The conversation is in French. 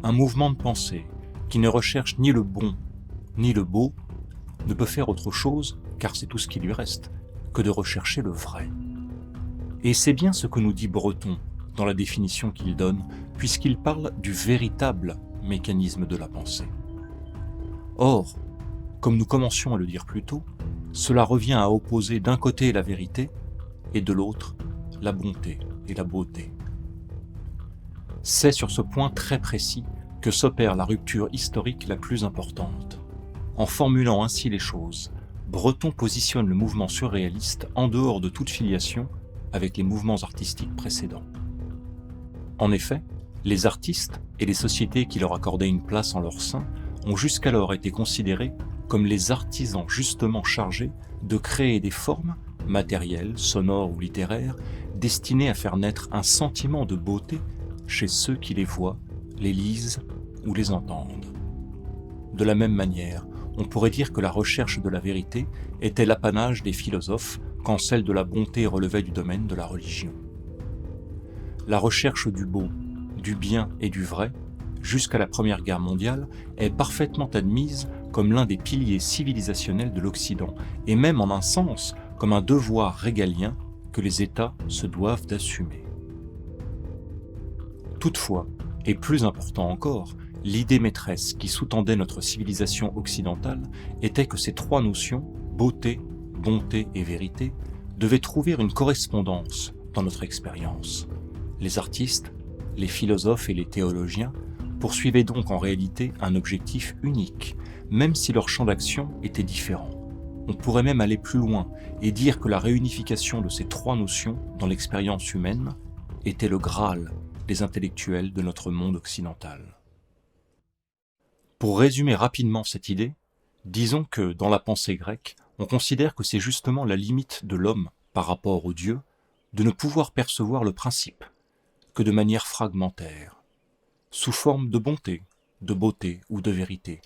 Un mouvement de pensée qui ne recherche ni le bon ni le beau ne peut faire autre chose, car c'est tout ce qui lui reste, que de rechercher le vrai. Et c'est bien ce que nous dit Breton dans la définition qu'il donne, puisqu'il parle du véritable mécanisme de la pensée. Or, comme nous commencions à le dire plus tôt, cela revient à opposer d'un côté la vérité et de l'autre la bonté et la beauté. C'est sur ce point très précis que s'opère la rupture historique la plus importante. En formulant ainsi les choses, Breton positionne le mouvement surréaliste en dehors de toute filiation avec les mouvements artistiques précédents. En effet, les artistes et les sociétés qui leur accordaient une place en leur sein ont jusqu'alors été considérés comme les artisans justement chargés de créer des formes, matérielles, sonores ou littéraires, destinées à faire naître un sentiment de beauté chez ceux qui les voient, les lisent ou les entendent. De la même manière, on pourrait dire que la recherche de la vérité était l'apanage des philosophes quand celle de la bonté relevait du domaine de la religion. La recherche du beau, du bien et du vrai, jusqu'à la Première Guerre mondiale, est parfaitement admise comme l'un des piliers civilisationnels de l'Occident, et même en un sens comme un devoir régalien que les États se doivent d'assumer. Toutefois, et plus important encore, l'idée maîtresse qui sous-tendait notre civilisation occidentale était que ces trois notions, beauté, bonté et vérité, devaient trouver une correspondance dans notre expérience. Les artistes, les philosophes et les théologiens poursuivaient donc en réalité un objectif unique, même si leur champ d'action était différent. On pourrait même aller plus loin et dire que la réunification de ces trois notions dans l'expérience humaine était le Graal des intellectuels de notre monde occidental. Pour résumer rapidement cette idée, disons que dans la pensée grecque, on considère que c'est justement la limite de l'homme par rapport au Dieu de ne pouvoir percevoir le principe que de manière fragmentaire, sous forme de bonté, de beauté ou de vérité,